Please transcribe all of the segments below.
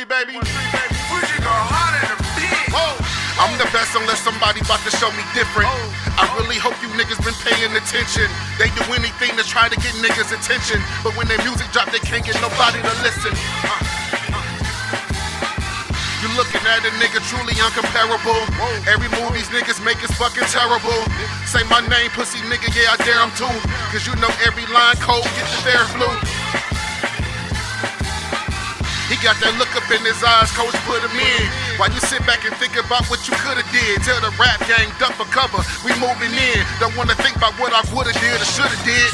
Baby. I'm the best unless somebody about to show me different. I really hope you niggas been paying attention. They do anything to try to get niggas' attention, but when their music drop, they can't get nobody to listen. You looking at a nigga truly uncomparable. Every move these niggas make is fucking terrible. Say my name, pussy nigga, yeah, I dare him too. Cause you know every line code get the there flu. He got that look up in his eyes, coach put him in. While you sit back and think about what you coulda did. Tell the rap gang, duck for cover, we moving in. Don't wanna think about what I woulda did or shoulda did.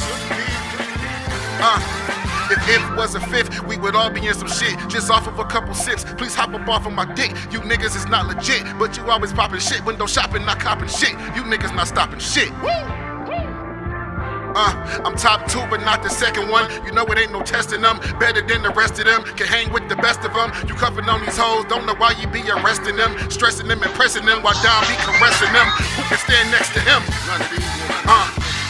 If it was a fifth, we would all be in some shit. Just off of a couple sips, please hop up off of my dick. You niggas is not legit, but you always popping shit. Window shopping, not copping shit. You niggas not stopping shit. I'm top two, but not the second one. You know it ain't no testing them. Better than the rest of them. Can hang with the best of them. You cuffing on these hoes, don't know why you be arresting them. Stressing them, impressing them, while down be caressing them. Who can stand next to him? None of these.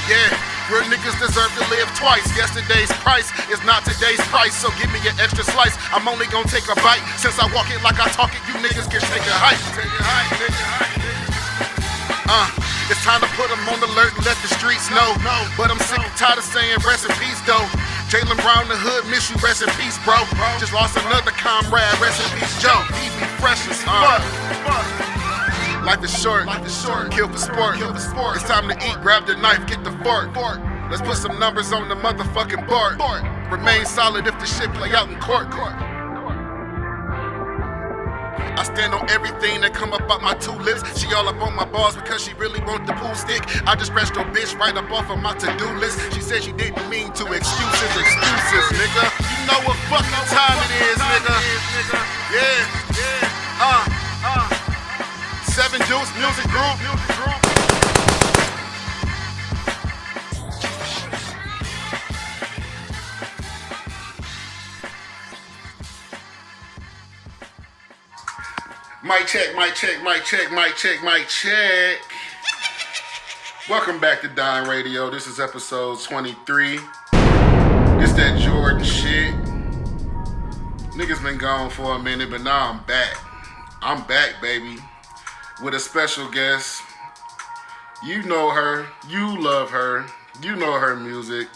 Yeah. Real niggas deserve to live twice. Yesterday's price is not today's price. So give me an extra slice. I'm only gonna take a bite. Since I walk it like I talk it, you niggas can take a hike. It's time to put them on alert and let the streets know. But I'm sick and tired of saying rest in peace though. Jalen Brown the hood, miss you, rest in peace, bro. Just lost another comrade, rest in peace, Joe. He be fresh as fuck. Life is short, kill for sport. It's time to eat, grab the knife, get the fork. Let's put some numbers on the motherfucking board. Remain solid if the shit play out in court. I stand on everything that come up out my two lips. She all up on my balls because she really want the pool stick. I just scratched her bitch right up off of my to-do list. She said she didn't mean to. Excuses, nigga. You know what fucking time it is, nigga. Yeah. 7 Deuce Music Group. Mic check, mic check, mic check, mic check, mic check. Welcome back to Dine Radio. This is episode 23. It's that Jordan shit. Niggas been gone for a minute, but now I'm back. I'm back, baby. With a special guest. You know her. You love her. You know her music.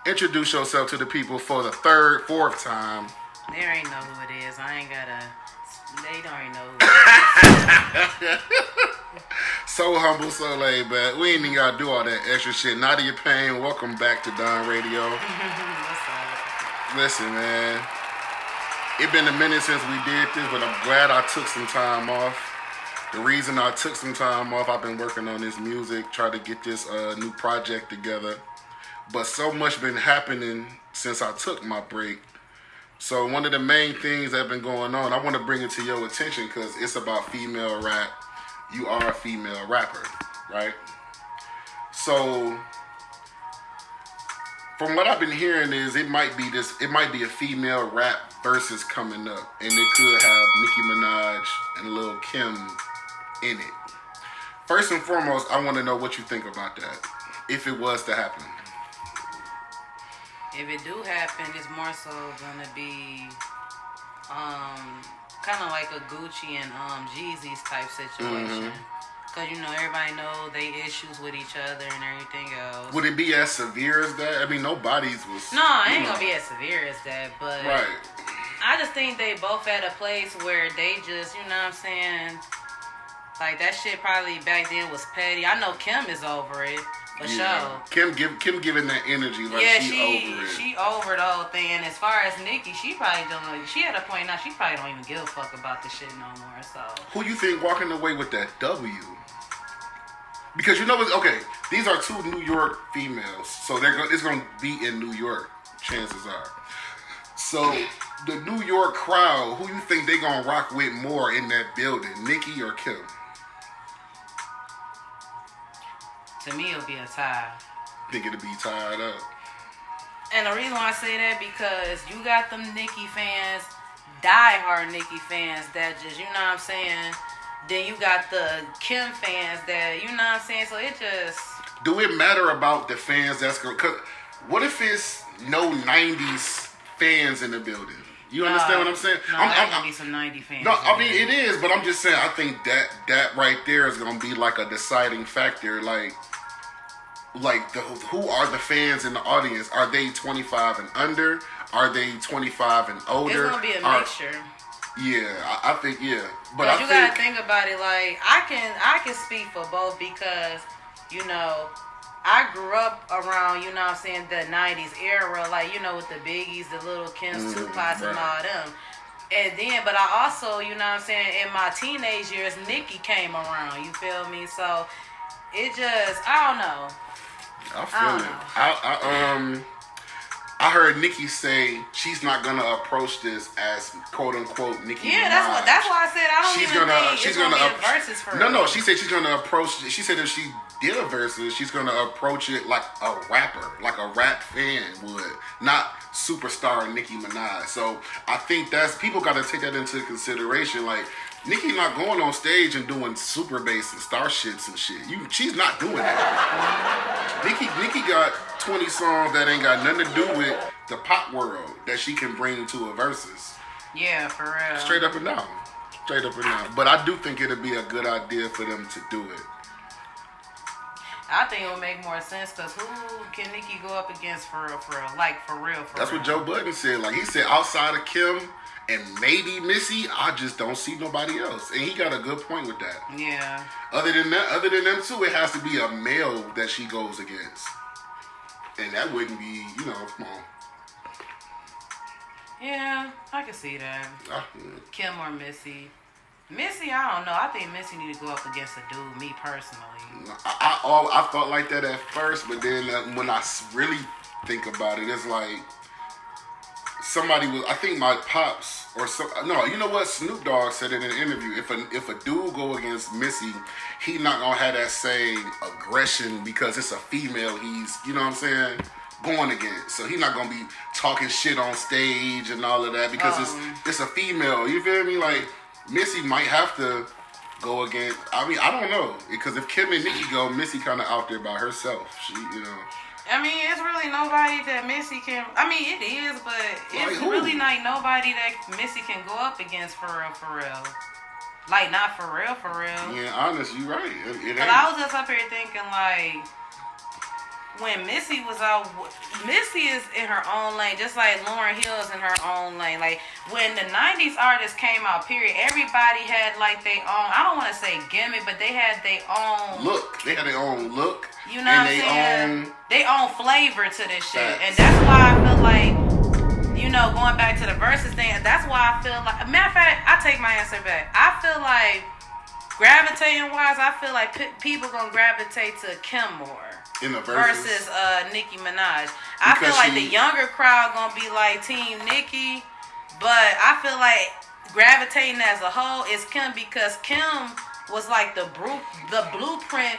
Introduce yourself to the people for the third, fourth time. They already know who it is. I ain't gotta... They don't even know who it is. So humble, so laid back. We ain't even gotta do all that extra shit. Nadia Payne, welcome back to Don Radio. What's up? Listen, man. It been a minute since we did this, but I'm glad I took some time off. The reason I took some time off, I've been working on this music, trying to get this new project together. But so much been happening since I took my break. So one of the main things that have been going on, I want to bring it to your attention because it's about female rap. You are a female rapper, right? So from what I've been hearing is it might be a female rap versus coming up, and it could have Nicki Minaj and Lil Kim in it. First and foremost, I want to know what you think about that, if it was to happen. If it do happen, it's more so gonna be kind of like a Gucci and Jeezy's type situation. Cause you know everybody know they issues with each other and everything else. Would it be as severe as that? I mean, nobody's was. No, it ain't gonna be as severe as that, but right. I just think they both at a place where they just, you know what I'm saying, like that shit probably back then was petty. I know Kim is over it. For sure. Kim giving that energy like she over it. She over the whole thing. And as far as Nicki, she probably don't. She at a point now. She probably don't even give a fuck about this shit no more. So who you think walking away with that W? Because you know what? Okay, these are two New York females, so it's gonna be in New York. Chances are. So the New York crowd, who you think they gonna rock with more in that building, Nicki or Kim? To me, it'll be a tie. Think it'll be tied up. And the reason why I say that because you got them Nicki fans, diehard Nicki fans that just, you know what I'm saying, then you got the Kim fans that, you know what I'm saying? So it just... Do it matter about the fans that's going to... What if it's no 90s fans in the building? You understand what I'm saying? No, there's going to be some 90 fans. No, I mean, it is, but I'm just saying, I think that right there is going to be like a deciding factor. Like who are the fans in the audience? Are they 25 and under? Are they 25 and older? It's going to be a mixture. Yeah, I think, yeah. But you gotta think about it. Like I can speak for both because, you know, I grew up around, you know what I'm saying, the 90s era, like, you know, with the Biggies, the Little Kims, Tupacs, and all them. And then, but I also, you know what I'm saying, in my teenage years, Nicki came around, you feel me? So, it just, I don't know. I feel it. I heard Nicki say she's not gonna approach this as quote unquote Nicki Minaj. Yeah, that's why I said I don't think it's gonna be a versus for her. No, she said she's gonna approach it. She said if she did a versus, she's gonna approach it like a rapper, like a rap fan would, not superstar Nicki Minaj. So I think that's, people gotta take that into consideration. Like, Nicki not going on stage and doing super bass and starships and shit. She's not doing that. Nicki got 20 songs that ain't got nothing to do with the pop world that she can bring to a versus. Yeah, for real. Straight up and down. But I do think it'd be a good idea for them to do it. I think it would make more sense because who can Nicki go up against for real? Like, for real. That's what Joe Budden said. Like, he said outside of Kim and maybe Missy, I just don't see nobody else. And he got a good point with that. Yeah. Other than them two, it has to be a male that she goes against. And that wouldn't be, you know, come on. Yeah, I can see that. Kim or Missy. Missy, I don't know. I think Missy need to go up against a dude, me personally. I thought like that at first, but then when I really think about it, it's like somebody was, I think my pops or some, no, you know what? Snoop Dogg said in an interview, if a dude go against Missy, he not gonna have that same aggression because it's a female he's, you know what I'm saying, going against. So he not gonna be talking shit on stage and all of that because it's a female. You feel me? Like, Missy might have to go against, I mean, I don't know. Because if Kim and Nicki go, Missy kind of out there by herself. She, you know. I mean, it's really nobody that Missy can, I mean, it is, but it's really not nobody that Missy can go up against for real. Like, not for real. Yeah, honest, you right. It ain't. But I was just up here thinking, like, when Missy was out, Missy is in her own lane, just like Lauryn Hill is in her own lane. Like, when the 90s artists came out, period, everybody had, like, their own, I don't want to say gimmick, but they had their own look. They had their own look. You know what I'm saying? They own flavor to this shit. Facts. And that's why I feel like, you know, going back to the versus thing, that's why I feel like, matter of fact, I take my answer back. I feel like, gravitating wise, I feel like people gonna gravitate to Kim more. In the versus Nicki Minaj. I feel like the younger crowd gonna be like Team Nicki, but I feel like gravitating as a whole is Kim because Kim was like the blueprint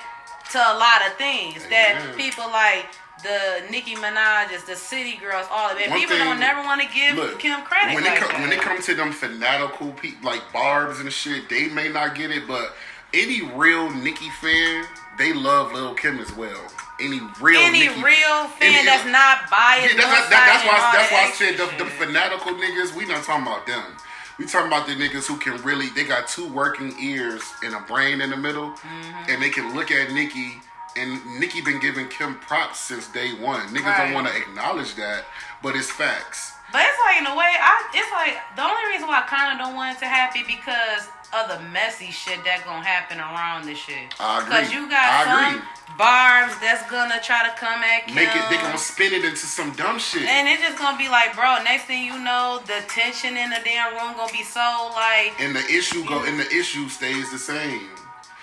to a lot of things that people like the Nicki Minaj, the City Girls, all of it. People don't never want to give Kim credit when it comes to them fanatical people like Barbs and shit, they may not get it, but any real Nicki fan, they love Lil' Kim as well. Any real fan that's not biased. Yeah, that's why I said the fanatical niggas, we not talking about them. We talking about the niggas who can really, they got two working ears and a brain in the middle, and they can look at Nicki, and Nicki been giving Kim props since day one. Niggas don't want to acknowledge that, but it's facts. But it's like, in a way, it's like, the only reason why I kind of don't want it to happen because of the messy shit that gonna happen around this shit. I agree. Because you got some Barbs that's gonna try to come at Kim. They gonna spin it into some dumb shit. And it's just gonna be like, bro, next thing you know, the tension in the damn room gonna be so like... And the issue stays the same.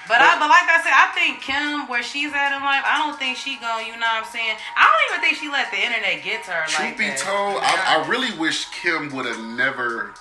But like I said, I think Kim, where she's at in life, I don't think she gonna, you know what I'm saying? I don't even think she let the internet get to her like that. Truth be told, I really wish Kim would have never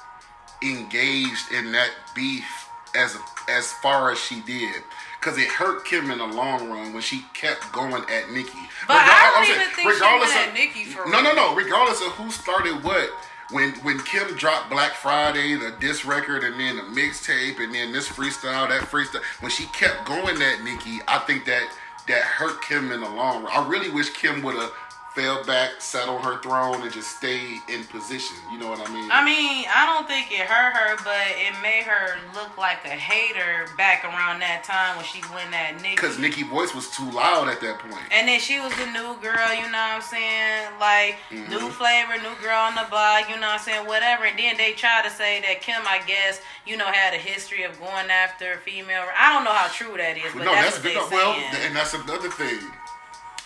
engaged in that beef as far as she did. Because it hurt Kim in the long run when she kept going at Nicki. But I don't even think she went at Nicki for real. No. Regardless of who started what, when Kim dropped Black Friday, the diss record, and then the mixtape, and then this freestyle, that freestyle, when she kept going at Nicki, I think that hurt Kim in the long run. I really wish Kim would have fell back, sat on her throne, and just stayed in position. You know what I mean? I mean, I don't think it hurt her, but it made her look like a hater back around that time when she went at Nicki. Because Nicki's voice was too loud at that point. And then she was the new girl, you know what I'm saying? Like, new flavor, new girl on the block, you know what I'm saying? Whatever. And then they try to say that Kim, I guess, you know, had a history of going after female. I don't know how true that is, but that's what they saying. Well, and that's another thing.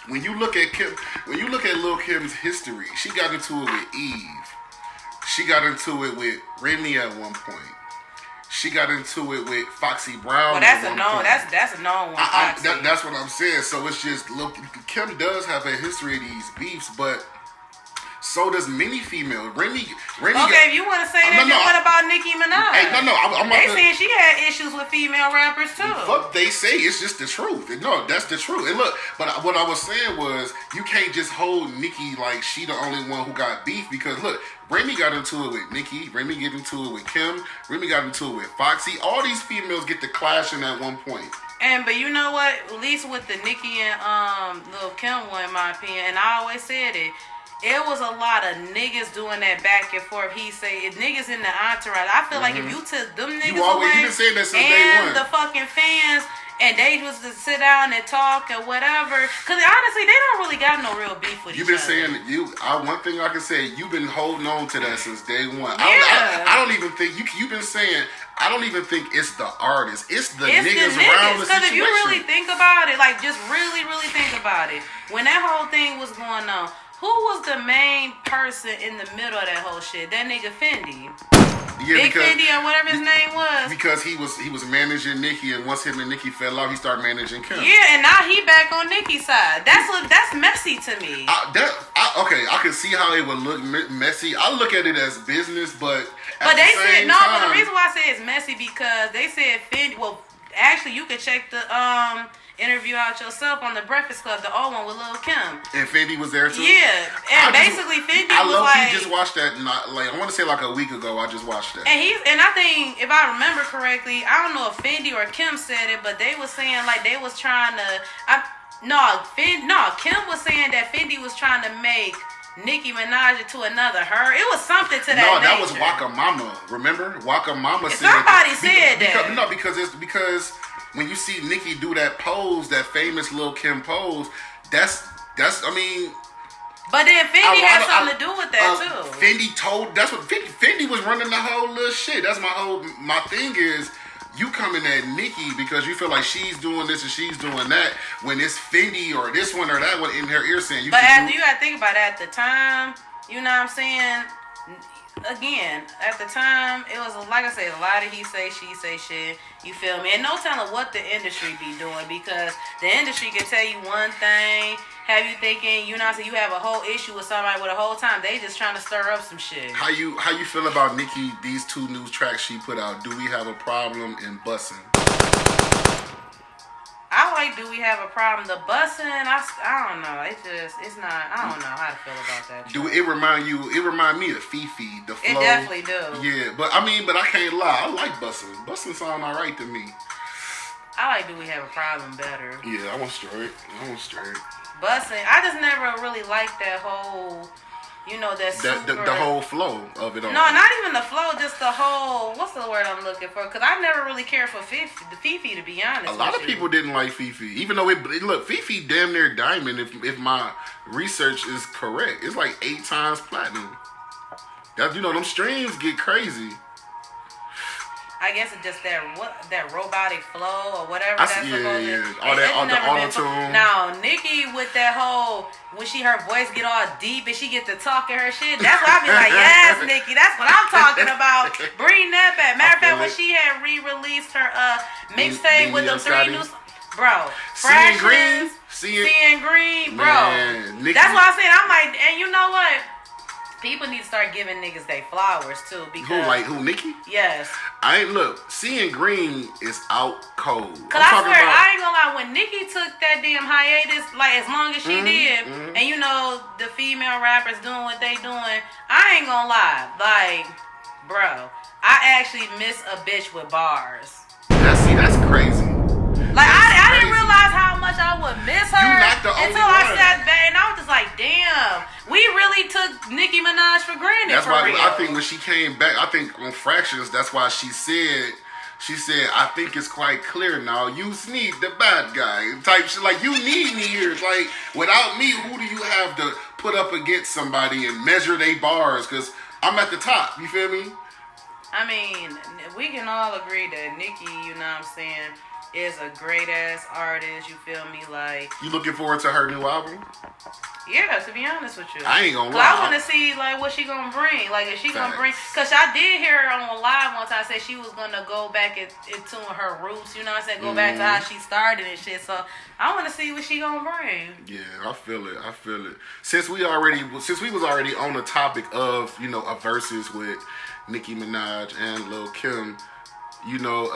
When you look at Lil' Kim's history, she got into it with Eve. She got into it with Remy at one point. She got into it with Foxy Brown. Well, that's a known one. That's what I'm saying. So it's just, look, Kim does have a history of these beefs, but so does many females. Remy. Okay, if you want to say that, what about Nicki Minaj? Hey, they saying she had issues with female rappers too. Fuck, they say it's just the truth. No, that's the truth. And look, but what I was saying was, you can't just hold Nicki like she the only one who got beef, because look, Remy got into it with Nicki. Remy get into it with Kim. Remy got into it with Foxy. All these females get to clashing at one point. But you know what? At least with the Nicki and Lil' Kim one, in my opinion, and I always said it. It was a lot of niggas doing that back and forth. He say niggas in the entourage. I feel like if you took them niggas away, you been saying that since day one. And the fucking fans, and they was to sit down and talk or whatever. Because honestly, they don't really got no real beef with each other. You've been saying one thing I can say. You've been holding on to that since day one. Yeah. I don't even think you've been saying. I don't even think it's the artist. It's the niggas around the situation. Because if you really think about it, like just really, really think about it, when that whole thing was going on, who was the main person in the middle of that whole shit? That nigga Fendi. Yeah, Big Fendi or whatever his name was. Because he was managing Nicki, and once him and Nicki fell out, he started managing Kim. Yeah, and now he back on Nicki's side. That's messy to me. Okay, I can see how it would look messy. I look at it as business, but But the reason why I say it's messy because they said Fendi. Well, actually, you can check the interview out yourself on the Breakfast Club, the old one with Lil' Kim. And Fendi was there too? Yeah. And basically Fendi was like... I just watched that, I want to say like a week ago, I just watched that. And I think, if I remember correctly, I don't know if Fendi or Kim said it, but they was saying like they was trying to... Kim was saying that Fendi was trying to make Nicki Minaj into another her. It was something to that nature. That was Waka Mama. Remember? Waka Mama said... Somebody said that. Because when you see Nicki do that pose, that famous Lil' Kim pose, that's I mean... But then Fendi had something to do with that too. Fendi was running the whole little shit. That's my thing is, you coming at Nicki because you feel like she's doing this and she's doing that, when it's Fendi or this one or that one in her ear saying you. But after you gotta think about it, at the time, you know what I'm saying? Again, at the time, it was, like I said, a lot of he say, she say shit. You feel me? And no telling what the industry be doing, because the industry can tell you one thing, have you thinking, you know what I'm saying, you have a whole issue with somebody, with a whole time they just trying to stir up some shit. How you feel about Nicki, these two new tracks she put out? Do we have a problem in busing? I like Do We Have a Problem? The busing, I don't know. It's not, I don't know how to feel about that. Do it remind me of Fifi, the flow? It definitely do. Yeah, but I can't lie. I like busing. Busing sound alright to me. I like Do We Have a Problem better. Yeah, I want straight. Busing, I just never really liked that whole... You know, the whole flow of it all. No, not even the flow, just the whole, what's the word I'm looking for? Because I never really cared for Fifi, to be honest. A lot of people didn't like Fifi. Even though look, Fifi damn near diamond if my research is correct. It's like 8 times platinum. That, you know, them streams get crazy. I guess it's just that robotic flow or whatever that's supposed to. All the auto-tune. Now, Nicki with that whole, when her voice get all deep and she get to talking her shit, that's what I be like, yes, Nicki, that's what I'm talking about. Bring that back. Matter of fact, when she had re-released her mixtape with them 3 new... Bro, Seeing Green, bro. Man, That's what I said. I'm like, and you know what? people need to start giving niggas they flowers too. Because Who, Nicki? Yes. Seeing Green is out cold. Cause I swear, I ain't gonna lie, when Nicki took that damn hiatus, like as long as she did, and you know, the female rappers doing what they doing, I ain't gonna lie, like, bro, I actually miss a bitch with bars. That's crazy. Like, I didn't realize how much I would miss her until I sat back and I was just like, damn, we really took Nicki Minaj for granted. That's why real. I think when she came back, I think on Fractions, that's why she said, I think it's quite clear now, you need the bad guy type shit. Like, you need me here. Like, without me, who do you have to put up against somebody and measure their bars? Because I'm at the top, you feel me? I mean, we can all agree that Nicki, you know what I'm saying, is a great ass artist, you feel me? Like, you looking forward to her new album? Yeah, to be honest with you. I ain't gonna lie. I want to see, like, what she gonna bring. Like, if she gonna bring... Because I did hear her on a live once. I said she was gonna go back into her roots, you know what I'm saying? Go back to how she started and shit. So, I want to see what she gonna bring. Yeah, I feel it. Since we was already on the topic of, you know, a versus with Nicki Minaj and Lil' Kim, you know,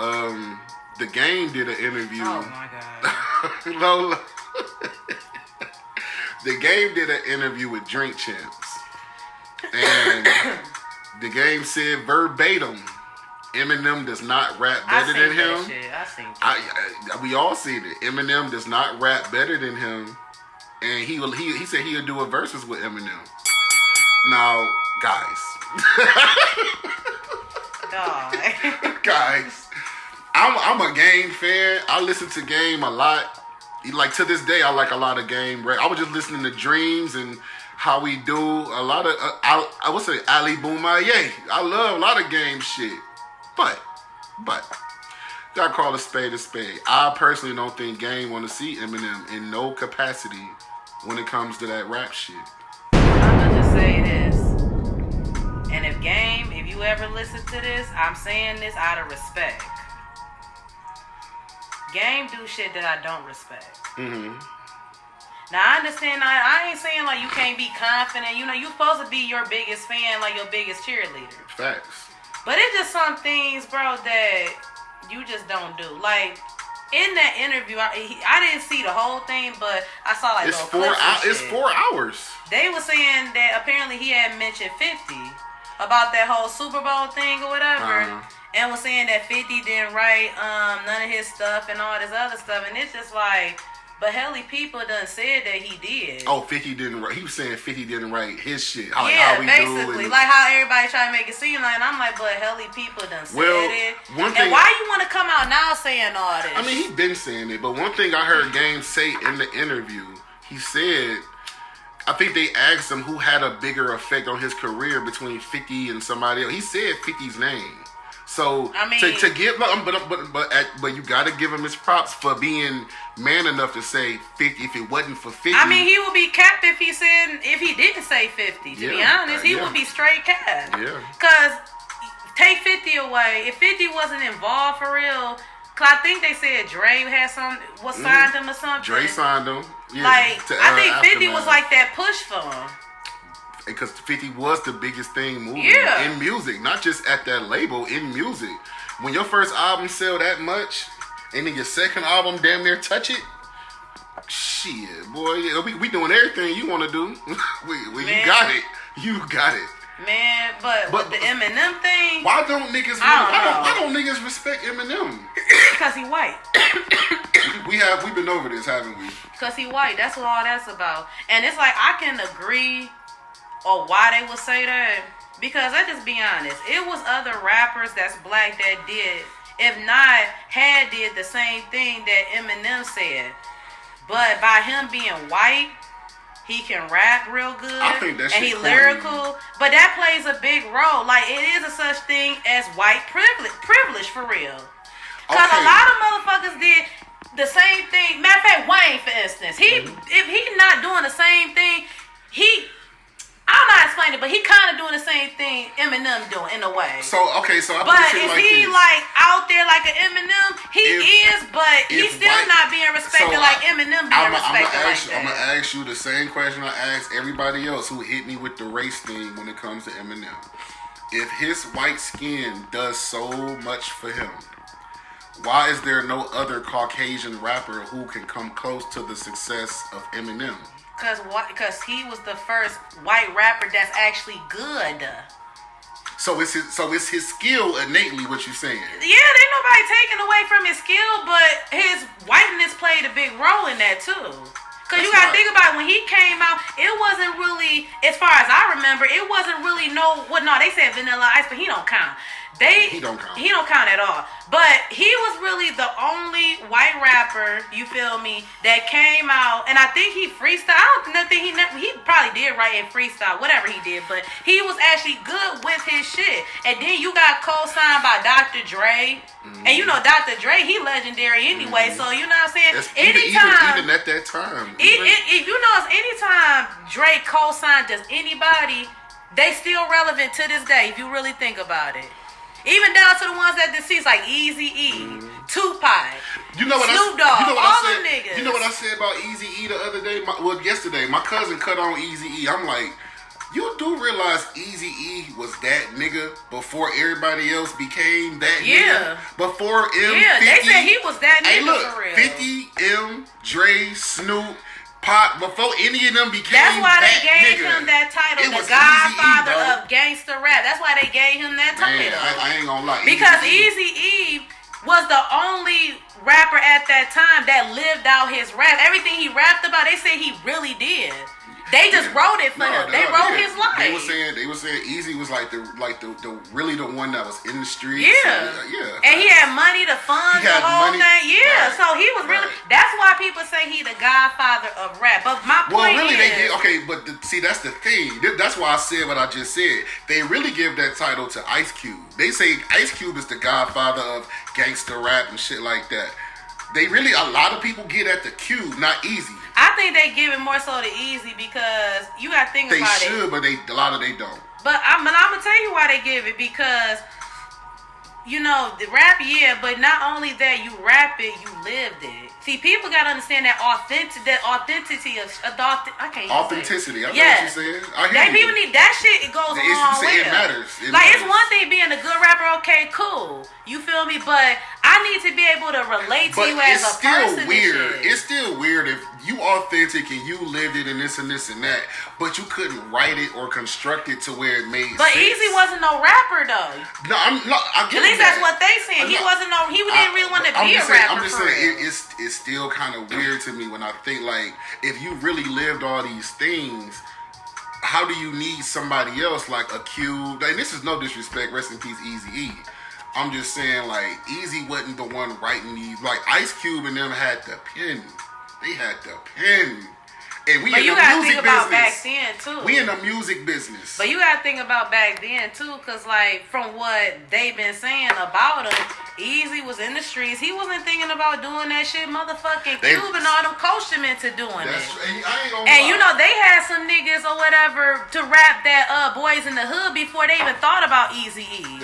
The Game did an interview. Oh, my God. Lola. The Game did an interview with Drink Champs. And The Game said verbatim, Eminem does not rap better than him. I seen that. We all seen it. Eminem does not rap better than him. And he said he'll do a versus with Eminem. Now, guys. Guys, I'm a Game fan. I listen to Game a lot. Like, to this day, I like a lot of Game. I was just listening to Dreams and How We Do. A lot of, I would say Ali Boumaier. I love a lot of Game shit. But, gotta call a spade a spade. I personally don't think Game want to see Eminem in no capacity when it comes to that rap shit. I'm gonna just say this. And if Game, if you ever listen to this, I'm saying this out of respect. Game do shit that I don't respect. Mm-hmm. Now, I understand, I ain't saying, like, you can't be confident. You know, you supposed to be your biggest fan, like, your biggest cheerleader. Facts. But it's just some things, bro, that you just don't do. Like, in that interview, I didn't see the whole thing, but I saw, like, it's 4 hours. They were saying that apparently he had mentioned 50 about that whole Super Bowl thing or whatever. And was saying that 50 didn't write none of his stuff and all this other stuff. And it's just like, but hell, people done said that he did. Oh, 50 didn't write. He was saying 50 didn't write his shit. How we basically. Like how everybody try to make it seem like, and I'm like, but hell, people done said it. And why you want to come out now saying all this? I mean, he been saying it. But one thing I heard Game say in the interview, he said, I think they asked him who had a bigger effect on his career between 50 and somebody else. He said 50's name. So I mean, to give, but you got to give him his props for being man enough to say 50. If it wasn't for 50, I mean, he would be capped if he didn't say 50. To be honest, he would be straight capped. Yeah. Cause take 50 away. If 50 wasn't involved for real, cause I think they said Dre signed him or something. Dre signed him. Yeah, like I think 50 was like that push for him. Because 50 was the biggest thing moving in music, not just at that label, in music. When your first album sell that much, and then your second album damn near touch it, shit, boy, we doing everything you want to do. You got it. You got it. Man, but with the Eminem thing, why don't niggas respect Eminem? Because he white. We've been over this, haven't we? Because he white. That's what all that's about. And it's like I can agree or why they would say that. Because let's just be honest, it was other rappers that's black that did, if not did the same thing that Eminem said. But by him being white, he can rap real good. I think that shit and he lyrical. But that plays a big role. Like it is a such thing as white privilege for real. Because a lot of motherfuckers did the same thing. Matter of fact, Wayne, for instance, if he's not doing the same thing, I I don't know how to explain it, but he kind of doing the same thing Eminem doing in a way. So I but put is it like he this. like out there like an Eminem? He is, but he's still not being respected like Eminem being respected like that. I'm gonna ask you the same question I asked everybody else who hit me with the race thing when it comes to Eminem. If his white skin does so much for him, why is there no other Caucasian rapper who can come close to the success of Eminem? Because he was the first white rapper that's actually good. So it's his skill innately. What you saying? Yeah, ain't nobody taking away from his skill, but his whiteness played a big role in that too. Cause you gotta think about it, when he came out, it wasn't really, as far as I remember, it wasn't really they said Vanilla Ice, but he don't count. He don't count. He don't count at all. But he was really the only white rapper, you feel me, that came out, and I think he freestyle. I don't think he probably did write in freestyle, whatever he did, but he was actually good with his shit. And then you got co-signed by Dr. Dre. Mm-hmm. And you know Dr. Dre, he legendary anyway, so you know what I'm saying? Even at that time. If you notice, anytime Dre co-signed just anybody, they still relevant to this day, if you really think about it. Even down to the ones that deceased, like Eazy-E, Tupac, Snoop Dogg, all them niggas. You know what I said about Eazy-E the other day? Yesterday. My cousin cut on Eazy-E. I'm like, you do realize Eazy-E was that nigga before everybody else became that nigga? Before M, yeah, 50, they said he was that nigga for real. 50, M, Dre, Snoop, Pop, before any of them became that's why they gave nigga, him that title, the Godfather of gangster rap. That's why they gave him that title. Man, I ain't gonna lie. Because Eazy-E was the only rapper at that time that lived out his rap. Everything he rapped about, they said he really did. They just wrote it for him. They wrote his life. They were saying Eazy was like the really the one that was in the streets. Yeah. And he had money to fund the whole thing. Yeah. Right. So he was really. That's why people say he the Godfather of rap. But my point really, is, they did. Okay, but see, that's the thing. That's why I said what I just said. They really give that title to Ice Cube. They say Ice Cube is the Godfather of gangster rap and shit like that. They really, a lot of people get at the Cube, not Eazy. I think they give it more so to Eazy because you got to think about it. They should, but a lot of they don't. But I'm going to tell you why they give it, because, you know, the rap, but not only that, you rap it, you lived it. See, people got to understand that authenticity of, I can't even authenticity. Say it. I know what you're saying. I hear you. People need that shit. It goes a long way. It matters. It's one thing being a good rapper. Okay, cool. You feel me? But I need to be able to relate to you as a person. It's still weird if you authentic and you lived it and this and this and that, but you couldn't write it or construct it to where it made sense. But Eazy wasn't no rapper though. No, I get at least that's what they saying. He wasn't no. He didn't really want to be a rapper. I'm just saying it's still kind of weird to me when I think like if you really lived all these things, how do you need somebody else like a Cube? And this is no disrespect. Rest in peace, Eazy-E. I'm just saying, like, Eazy wasn't the one writing these. Like, Ice Cube and them had the pen. They had the pen. And we in the music business. Back then, too. We in the music business. But you got to think about back then, too, because, like, from what they've been saying about him, Eazy was in the streets. He wasn't thinking about doing that shit. Motherfucking Cube and all them coached him into doing it. And, you know, they had some niggas or whatever to rap that Boys in the Hood before they even thought about Eazy-E.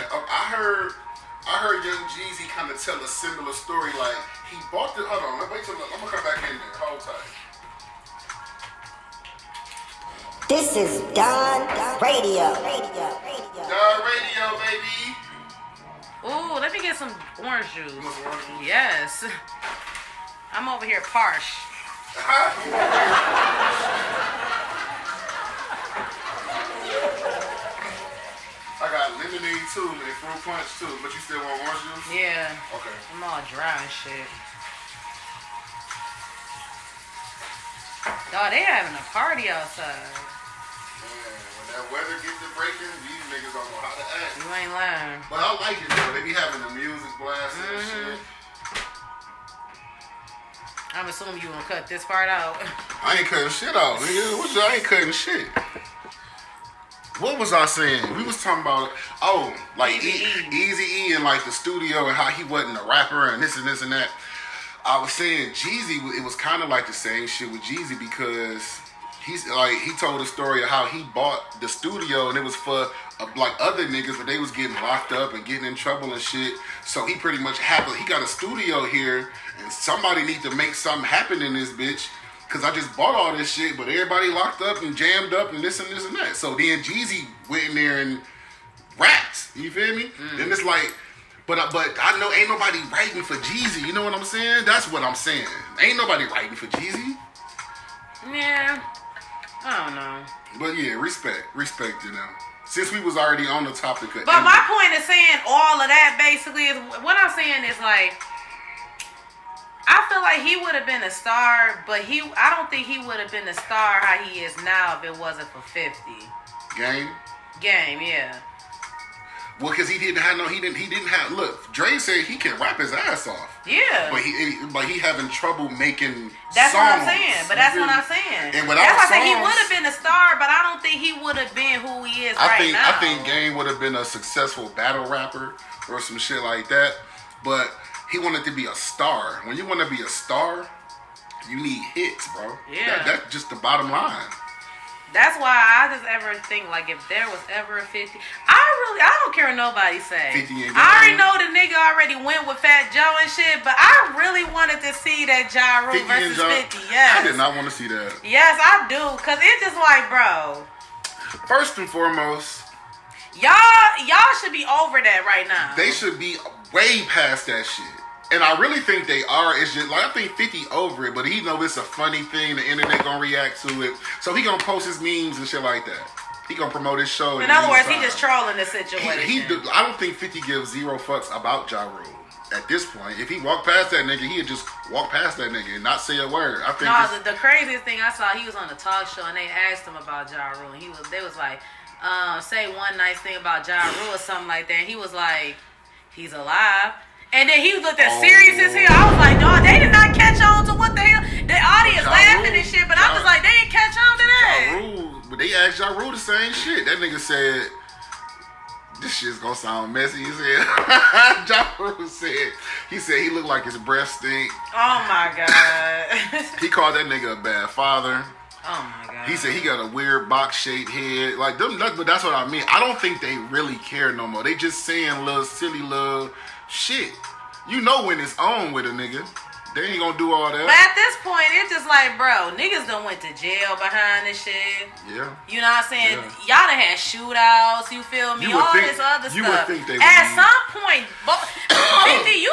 I heard Young Jeezy kind of tell a similar story. Like, he bought the... Hold on, wait till... I'm going to come back in there. Hold tight. This is Don Radio. Don Radio, baby. Ooh, let me get some orange juice. Yes. I'm over here parched. I got lemonade too and fruit punch too, but you still want orange juice? Yeah. Okay. I'm all dry and shit. Dawg, they having a party outside. Man, when that weather gets to breaking, these niggas don't know how to act. You ain't lying. But I like it though. They be having the music blasting and shit. I'm assuming you gonna cut this part out. I ain't cutting shit out, nigga. I ain't cutting shit. What was I saying? We was talking about, like Eazy-E and like the studio and how he wasn't a rapper and this and this and that. I was saying Jeezy, it was kind of like the same shit with Jeezy because he told a story of how he bought the studio and it was for like other niggas, but they was getting locked up and getting in trouble and shit. So he pretty much he got a studio here, and somebody need to make something happen in this bitch. Cause I just bought all this shit, but everybody locked up and jammed up and this and this and that. So then Jeezy went in there and raps. You feel me? And it's like, but I know ain't nobody writing for Jeezy. You know what I'm saying? That's what I'm saying. Ain't nobody writing for Jeezy. Yeah, I don't know. But yeah, respect, you know. Since we was already on the topic of But my point is saying all of that basically is, what I'm saying is like, I feel like he would have been a star, but I don't think he would have been the star how he is now if it wasn't for 50. Game, yeah. Well, because he didn't have. Look, Dre said he can rap his ass off. Yeah. But he having trouble making. That's songs. what I'm saying. But that's what I'm saying. And without that's why I songs, said he would have been a star, but I don't think he would have been who he is right now. I think Game would have been a successful battle rapper or some shit like that. But he wanted to be a star. When you want to be a star, you need hits, bro. Yeah. That's just the bottom line. That's why I just ever think, like, if there was ever a 50, I don't care what nobody say. 50 I already know the nigga already went with Fat Joe and shit, but I really wanted to see that Ja Rule versus 50. Yes. I did not want to see that. Yes, I do, cause it's just like, bro. First and foremost, y'all should be over that right now. They should be way past that shit. And I really think they are. It's just like, I think 50 over it, but he know it's a funny thing. The internet gonna react to it, so he gonna post his memes and shit like that. He gonna promote his show. In other words, he just trolling the situation. I don't think 50 gives zero fucks about Ja Rule at this point. If he walked past that nigga, he'd just walk past that nigga and not say a word. I think. The craziest thing I saw, he was on the talk show and they asked him about Ja Rule, and they was like, say one nice thing about Ja Rule or something like that. And he was like, he's alive. And then he looked as serious as hell. I was like, dog, they did not catch on to what the hell. The audience laughing and shit, but I was like, they didn't catch on to that. Ja Rule, but they asked Ja Rule the same shit. That nigga said, this shit's gonna sound messy. He said, Ja Rule said, he looked like his breath stink. Oh my God. He called that nigga a bad father. Oh my God. He said he got a weird box-shaped head. Like, them, but that's what I mean. I don't think they really care no more. They just saying little silly little shit. You know when it's on with a nigga. They ain't gonna do all that. But at this point, it's just like, bro, niggas done went to jail behind this shit. Yeah. You know what I'm saying? Yeah. Y'all done had shootouts, you feel me? All this other stuff. You would think they would. At some point, 50, you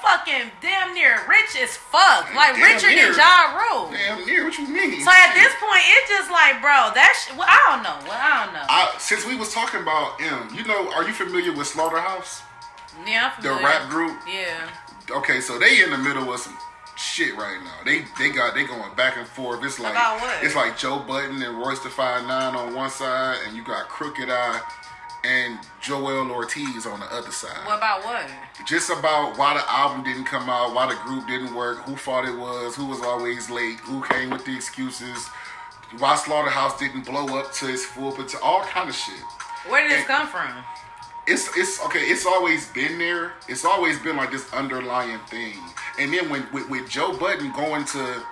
fucking damn near rich as fuck. Like, damn richer than Ja Rule. Damn near, what you mean? So at this point, it's just like, bro, well, I don't know. Since we was talking about him, you know, are you familiar with Slaughterhouse? Yeah, I'm familiar. The rap group? Yeah. Okay, so they in the middle of some shit right now. They going back and forth. It's like, about what? It's like Joe Budden and Royce the 5'9" on one side, and you got Crooked Eye and Joel Ortiz on the other side. What about what? Just about why the album didn't come out, why the group didn't work, who thought it was, who was always late, who came with the excuses, why Slaughterhouse didn't blow up to its full potential, all kind of shit. Where did this come from? It's okay. It's always been there. It's always been like this underlying thing. And then with Joe Budden going to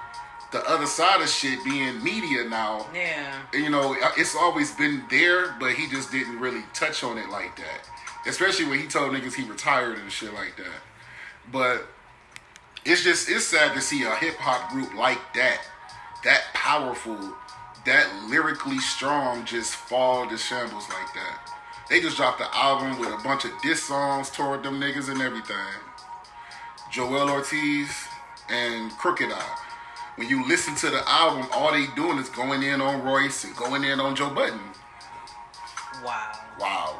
the other side of shit, being media now. Yeah. You know, it's always been there, but he just didn't really touch on it like that. Especially when he told niggas he retired and shit like that. But it's sad to see a hip hop group like that powerful, that lyrically strong, just fall to shambles like that. They just dropped the album with a bunch of diss songs toward them niggas and everything. Joel Ortiz and Crooked Eye. When you listen to the album, all they doing is going in on Royce and going in on Joe Budden. Wow. Wow.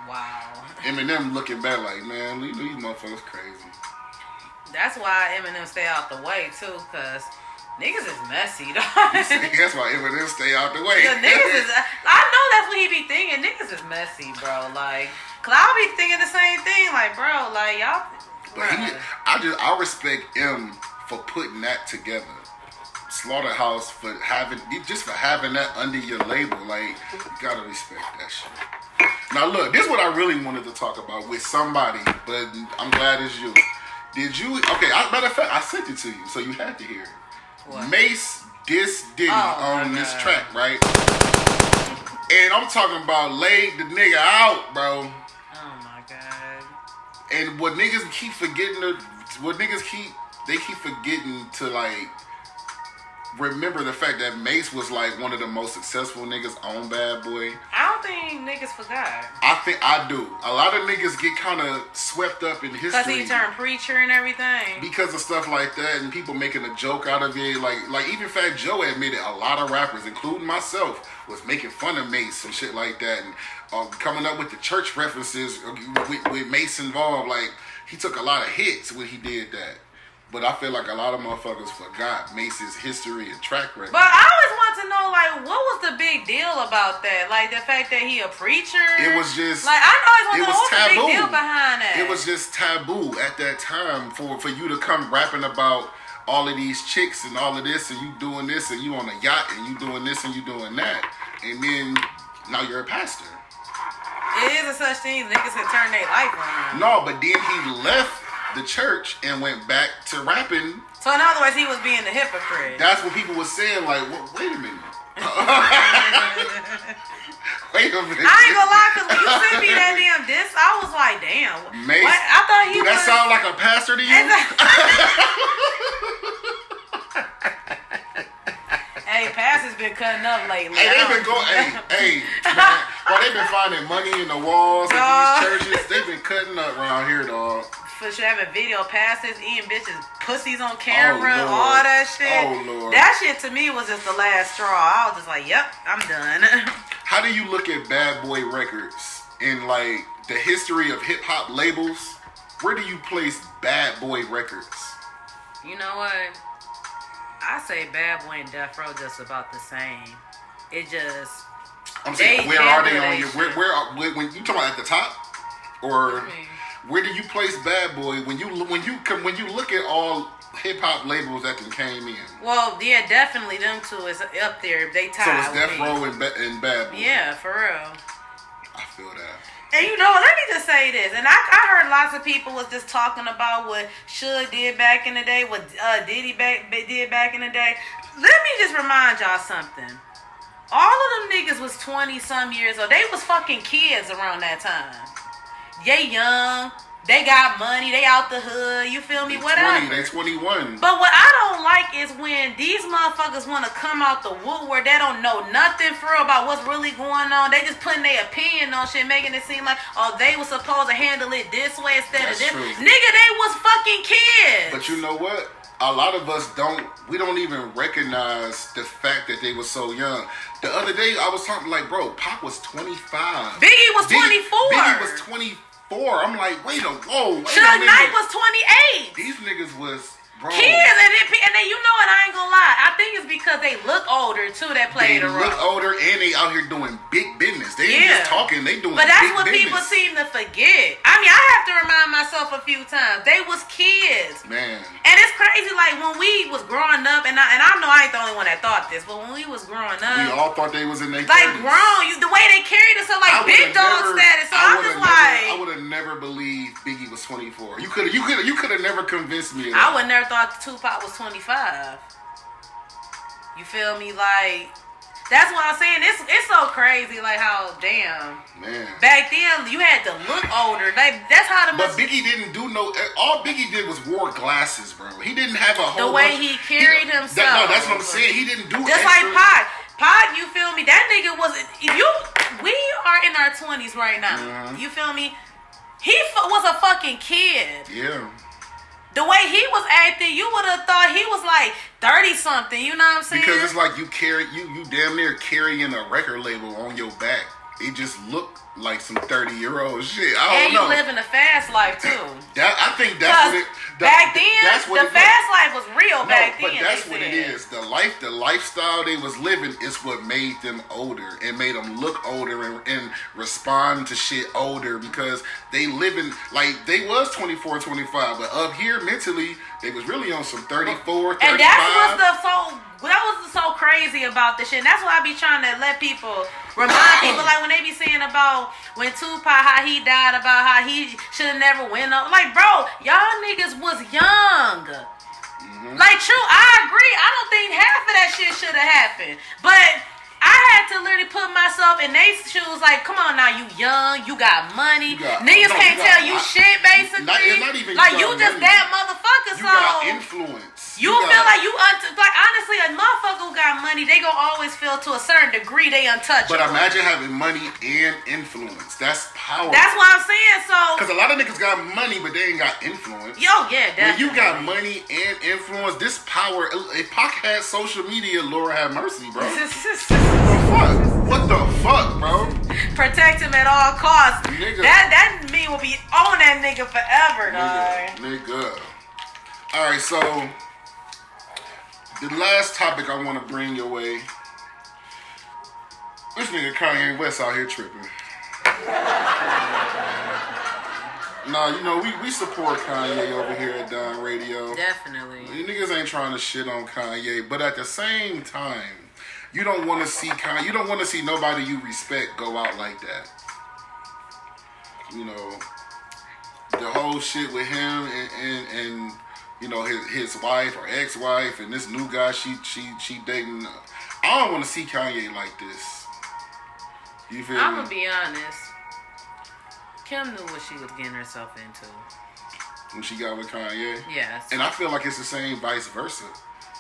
Wow. Eminem looking back like, man, these motherfuckers crazy. That's why Eminem stay out the way too, cause niggas is messy, dog. That's why Eminem stay out the way. The niggas is, I know that's what he be thinking. Niggas is messy, bro. Like, cause I'll be thinking the same thing. Like, bro, like y'all. But I respect him for putting that together. Slaughterhouse for having that under your label. Like, you gotta respect that shit. Now look, this is what I really wanted to talk about with somebody, but I'm glad it's you. Did you? Okay, matter of fact, I sent it to you, so you had to hear it. What? Mace diss Diddy on this track, right? And I'm talking about laid the nigga out, bro. Oh my god. And what niggas keep forgetting they keep forgetting to like remember the fact that Mace was like one of the most successful niggas on Bad Boy. I don't think niggas forgot. I think I do. A lot of niggas get kind of swept up in history. Because he turned preacher and everything. Because of stuff like that and people making a joke out of it. Like even Fat Joe admitted a lot of rappers, including myself, was making fun of Mace and shit like that. And coming up with the church references with Mace involved. Like, he took a lot of hits when he did that. But I feel like a lot of motherfuckers forgot Mace's history and track record. But I always want to know, like, what was the big deal about that? Like, the fact that he a preacher? It was just... Like, I always want to know what's the taboo. big deal behind that. It was just taboo at that time for you to come rapping about all of these chicks and all of this, and you doing this, and you on a yacht, and you doing this, and you doing that. And then, now you're a pastor. It is a such thing. Niggas can turn their life around. No, but then he left the church and went back to rapping. So in other words, he was being the hypocrite. That's what people were saying. Like, wait a minute. Wait a minute. I ain't gonna lie, because when you sent me that damn diss, I was like, damn. Mace, what? I thought he that sound like a pastor to you? Hey, pastors been cutting up lately. Hey, they been going. Hey, man. Well, they been finding money in the walls of these churches. They been cutting up around here, dog. For sure, having video pastors eating bitches pussies on camera, oh, all that shit. Oh Lord, that shit to me was just the last straw. I was just like, yep, I'm done. How do you look at Bad Boy Records in like the history of hip hop labels? Where do you place Bad Boy Records? You know what? I say Bad Boy and Death Row just about the same. It just. I'm saying, where are they on your? When you talking about at the top, or where do you place Bad Boy when you look at all hip hop labels that came in? Well, yeah, definitely them two is up there. They tied. So it's Death Row and Bad Boy. Yeah, for real. I feel that. And you know, let me just say this. And I heard lots of people was just talking about what Suge did back in the day, what Diddy did back in the day. Let me just remind y'all something. All of them niggas was 20-some years old. They was fucking kids around that time. They young. They got money. They out the hood. You feel me? Whatever. They 21. But what I don't like is when these motherfuckers want to come out the woodwork. They don't know nothing for real about what's really going on. They just putting their opinion on shit, making it seem like, oh, they was supposed to handle it this way instead of this. True. Nigga, they was fucking kids. But you know what? A lot of us don't even recognize the fact that they were so young. The other day, I was talking like, bro, Pac was 25. Biggie was 24. Biggie was 24. I'm like, wait a minute. Suge Knight was 28. These niggas was, bro. Kids, and then you know what, I ain't gonna lie. I think it's because they look older, too, that played a role. They look older, and they out here doing big business. They ain't just talking, they doing big business. But that's what people seem to forget. I mean, I have to remind myself a few times. They was kids. Man. And it's crazy, like, when we was growing up, and I know I ain't the only one that thought this, but when we was growing up. We all thought they was in their 30s. Like, grown. The way they carried themselves, like, big dog status. So I'm just like. I would have never believed Biggie was 24. You could have never convinced me of that. I would never thought Tupac was 25. You feel me? Like, that's what I'm saying. It's so crazy, like how man. Back then you had to look older. Like that's how the. But Biggie didn't do no. All Biggie did was wore glasses, bro. He didn't have a whole. The way he carried himself. No, that's what I'm saying. He didn't do. Just extra. like Pac. Pac, you feel me? That nigga was. We are in our 20s right now. Mm-hmm. You feel me? He was a fucking kid. Yeah. The way he was acting, you would have thought he was like 30-something. You know what I'm saying? Because it's like you damn near carrying a record label on your back. It just looked like some 30-year-old shit. I don't know. And you living a fast life too. I think that's what it. Back then, the fast life was real. Back then, but that's what it is. The lifestyle they was living is what made them older and made them look older and respond to shit older because they living like they was 24, 25, but up here mentally they was really on some 34, 35. And that was so crazy about this shit. And that's why I be trying to let people. Remind people like when they be saying about when Tupac how he died, about how he should have never went up. Like, bro, y'all niggas was young. Mm-hmm. Like, true, I agree. I don't think half of that shit should have happened. But I had to literally put myself in their shoes. Like, come on now, you young, you got money. Niggas can't tell you shit, basically. Not even like, you just money. that motherfucker. You got influence. You feel like you like, honestly, a motherfucker who got money, they gonna always feel to a certain degree they untouchable. But imagine having money and influence. That's power. That's what I'm saying. So, because a lot of niggas got money, but they ain't got influence. Yo, yeah, definitely. When you got money and influence, this power. If Pac had social media, Lord have mercy, bro. What the fuck, bro? Protect him at all costs. Nigga. That me will be on that nigga forever, dog. Nigga. Alright, so the last topic I want to bring your way. This nigga Kanye West out here tripping. Nah, you know, we support Kanye over here at Don Radio. Definitely. You niggas ain't trying to shit on Kanye, but at the same time, you don't want to see Kanye. You don't want to see nobody you respect go out like that. You know, the whole shit with him and you know his wife or ex-wife and this new guy she dating. I don't want to see Kanye like this. You feel me? I'm gonna be honest. Kim knew what she was getting herself into when she got with Kanye. Yes. And I feel like it's the same vice versa.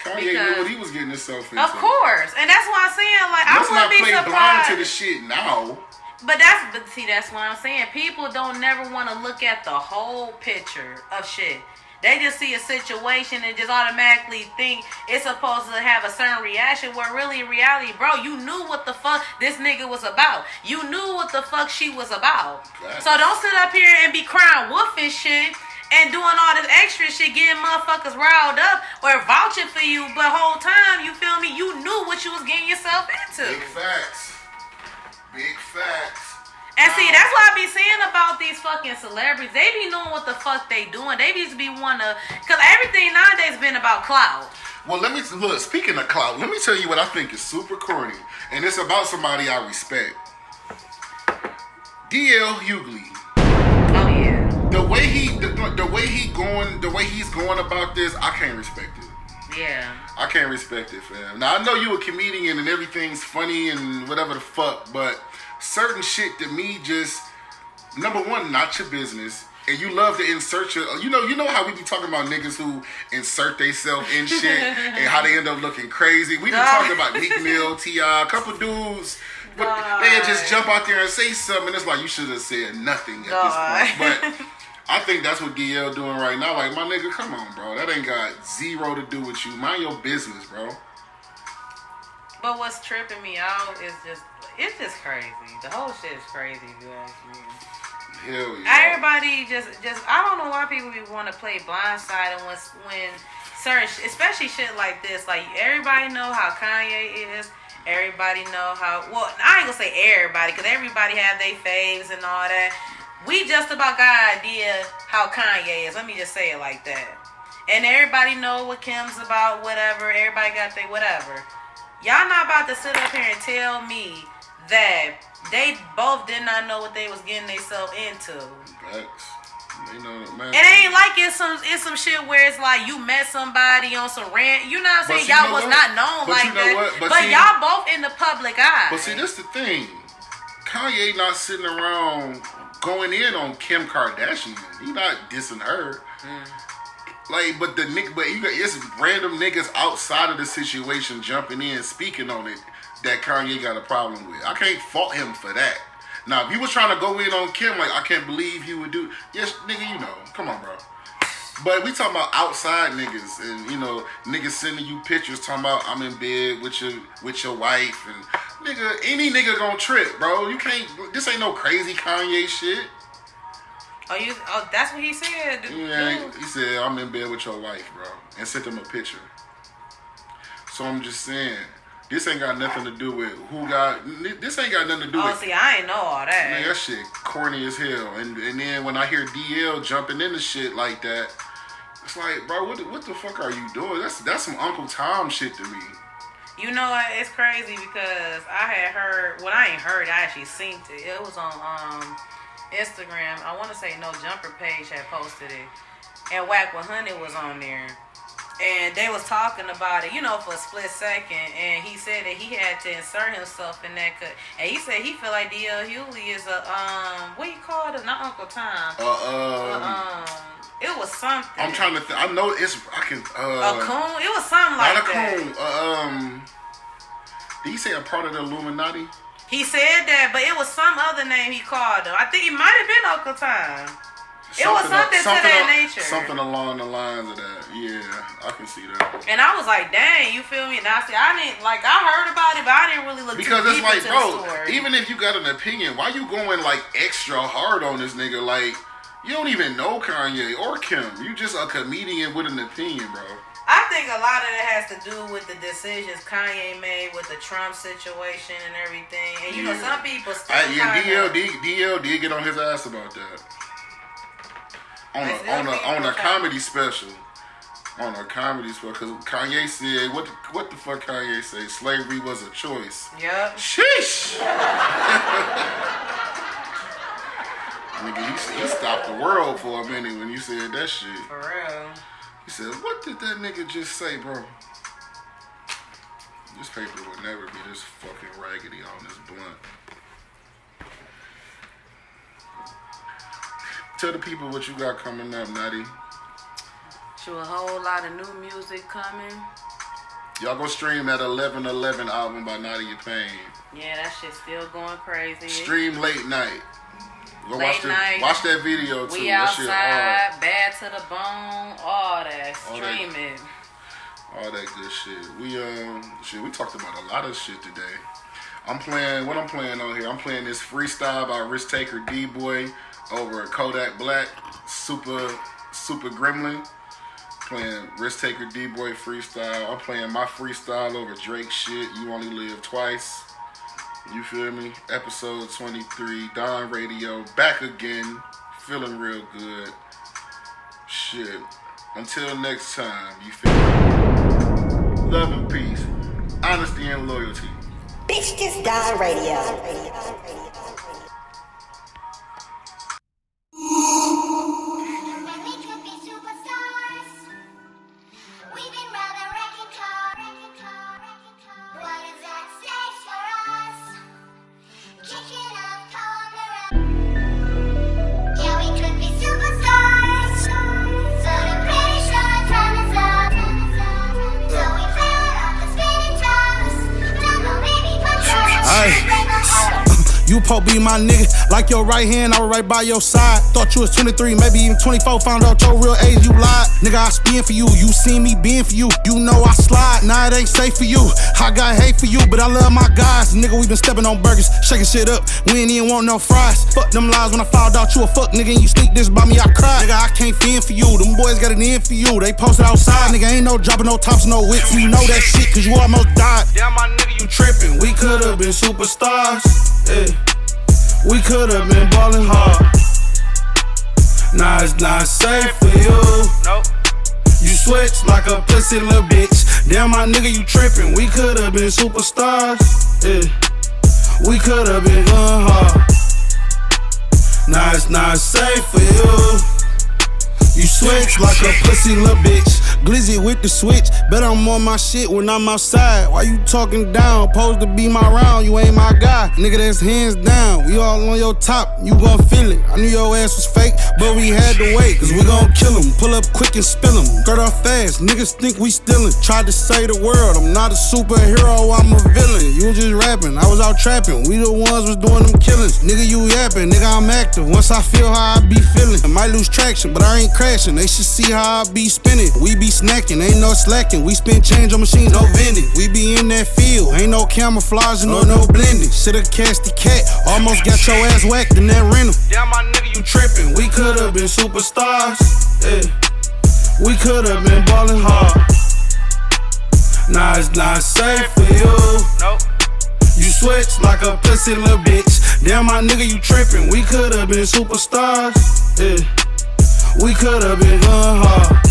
Kanye knew what he was getting himself into. Of course. And that's why I'm saying, like, Let's I wouldn't be surprised. Let's not play blind to the shit now. But see, that's what I'm saying. People don't never want to look at the whole picture of shit. They just see a situation and just automatically think it's supposed to have a certain reaction, where really in reality, bro, you knew what the fuck this nigga was about. You knew what the fuck she was about. Right. So don't sit up here and be crying wolf and shit and doing all this extra shit, getting motherfuckers riled up or vouching for you, but whole time, you feel me, you knew what you was getting yourself into. Big facts. Big facts. And see, that's what I be saying about these fucking celebrities. They be knowing what the fuck they doing. They just be wanna, cause everything nowadays been about clout. Well, look, speaking of clout, let me tell you what I think is super corny. And it's about somebody I respect. DL Hugley. Oh yeah. The way he's going about this, I can't respect it. Yeah. I can't respect it, fam. Now I know you a comedian and everything's funny and whatever the fuck, but certain shit to me just, number one, not your business. And you love to insert your, you know how we be talking about niggas who insert themselves in shit and how they end up looking crazy. We been talking about Nicki, T.I., a couple dudes, but they just jump out there and say something, and it's like you should have said nothing at this point. But I think that's what DL doing right now. Like, my nigga, come on, bro. That ain't got zero to do with you. Mind your business, bro. But what's tripping me out is it's just crazy. The whole shit is crazy, if you ask me. Hell yeah. Everybody just I don't know why people want to play blindside when certain, especially shit like this. Like, everybody know how Kanye is. Everybody know how, well, I ain't gonna say everybody, because everybody have their faves and all that. We just about got an idea how Kanye is. Let me just say it like that. And everybody know what Kim's about, whatever. Everybody got their whatever. Y'all not about to sit up here and tell me that they both did not know what they was getting themselves into. Facts. They know that, man. It ain't like it's some shit where it's like you met somebody on some rant. You know what I'm saying? Y'all was not known like that. But y'all both in the public eye. But see, that's the thing. Kanye not sitting around going in on Kim Kardashian. He not dissing her. Like, but it's random niggas outside of the situation jumping in, speaking on it, that Kanye got a problem with. I can't fault him for that. Now, if you was trying to go in on Kim, like, I can't believe he would do, yes, nigga, you know, come on, bro. But we talking about outside niggas, and, you know, niggas sending you pictures talking about I'm in bed with your wife, and nigga, any nigga gonna trip, bro. You can't, this ain't no crazy Kanye shit. Oh, that's what he said. Yeah, he said I'm in bed with your wife, bro, and sent him a picture. So I'm just saying, this ain't got nothing to do with this ain't got nothing to do with. Oh, see, I ain't know all that. Man, that shit corny as hell. And then when I hear DL jumping into shit like that, it's like, bro, what the fuck are you doing? That's some Uncle Tom shit to me. You know what? It's crazy because I had heard, well, I ain't heard, I actually seen it. It was on Instagram. I want to say No Jumper page had posted it. And Whack 100 was on there. And they was talking about it, you know, for a split second, and he said that he had to insert himself in that cut. And he said he feel like D.L. Hugley is a what you call it? Not Uncle Tom. It was something. I'm trying to think. I know it's I can a coon. It was something like not a that. coon. Did he say a part of the Illuminati? He said that, but it was some other name he called him. I think it might have been Uncle Tom. It was something to that nature. Something along the lines of that. Yeah, I can see that. And I was like, dang, you feel me? And I said, I didn't, like, I heard about it, but I didn't really look because too it's deep like, into bro, the story. even if you got an opinion, why you going, like, extra hard on this nigga? Like, you don't even know Kanye or Kim. You just a comedian with an opinion, bro. I think a lot of that has to do with the decisions Kanye made with the Trump situation and everything. And, you know, some people still DL did get on his ass about that. On a comedy special. On a comedy special. Because Kanye said, what the fuck Kanye say? Slavery was a choice. Yep. Sheesh! Nigga, he stopped the world for a minute when you said that shit. For real. He said, what did that nigga just say, bro? This paper would never be this fucking raggedy on this blunt. Tell the people what you got coming up, Natty. Sure, a whole lot of new music coming. Y'all go stream that 1111 album by Nadia Payne. Yeah, that shit's still going crazy. Stream late night. Go Late night. Watch that video too. We that outside, shit bad to the bone, all that. Stream it. All that good shit. We talked about a lot of shit today. I'm playing on here. I'm playing this freestyle by Risk Taker D-Boy over Kodak Black, Super Gremlin. Playing Risk Taker D-Boy freestyle. I'm playing my freestyle over Drake shit. You Only Live Twice. You feel me? Episode 23, Don Radio, back again. Feeling real good. Shit. Until next time, you feel me? Love and peace. Honesty and loyalty. Bitch, this Don Radio. You po be my nigga, like your right hand, I was right by your side. Thought you was 23, maybe even 24, found out your real age, you lied. Nigga, I spin for you, you seen me being for you. You know I slide, now it ain't safe for you. I got hate for you, but I love my guys. Nigga, we been stepping on burgers, shaking shit up, we ain't even want no fries. Fuck them lies when I found out you a fuck nigga and you sneak this by me, I cried. Nigga, I can't fend for you, them boys got an in for you. They posted outside, nigga, ain't no dropping no tops, no whips. You know that shit, cause you almost died. Damn, my nigga, you tripping. We could've been superstars, yeah. We could've been ballin' hard. Nah, it's not safe for you. Nope. You switch like a pussy little bitch. Damn, my nigga, you trippin'. We could've been superstars. Yeah. We could've been going hard. Nah, it's not safe for you. You switch like a pussy little bitch. Glizzy with the switch. Bet I'm on my shit when I'm outside. Why you talking down? Supposed to be my round, you ain't my guy. Nigga, that's hands down. We all on your top, you gon' feel it. I knew your ass was fake, but we had to wait. Cause we gon' kill him. Pull up quick and spill him. Skirt off fast, niggas think we stealin'. Tried to say the world, I'm not a superhero, I'm a villain. You was just rapping, I was out trapping. We the ones was doing them killings. Nigga, you yapping, nigga, I'm active. Once I feel how I be feeling, I might lose traction, but I ain't crashing. They should see how I be spinning. We be snacking, ain't no slacking. We spend change on machines, no vending. We be in that field, ain't no camouflaging or no blending. Shoulda cast the cat, almost got your ass whacked in that rental. Damn, my nigga, you tripping. We could've been superstars, yeah. We could've been ballin' hard. Nah, it's not safe for you. Nope. You switch like a pussy little bitch. Damn, my nigga, you tripping. We could've been superstars, yeah. We could've been going hard.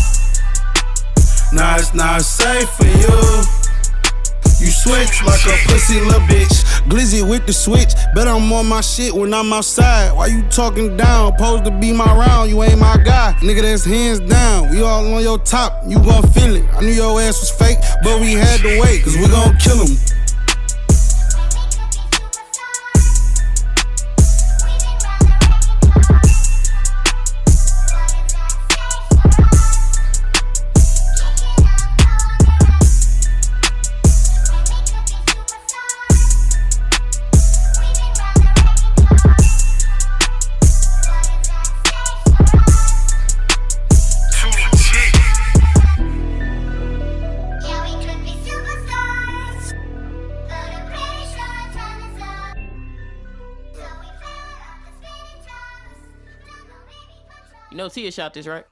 Nah, it's not safe for you. You You switch like a pussy little bitch. Glizzy with the switch, bet I'm on my shit when I'm outside. Why you talking down? Supposed to be my round, you ain't my guy. Nigga, that's hands down. We all on your top, you gon' feel it. I knew your ass was fake, but we had to wait, cause we gon' kill him. You know Tia shot this, right?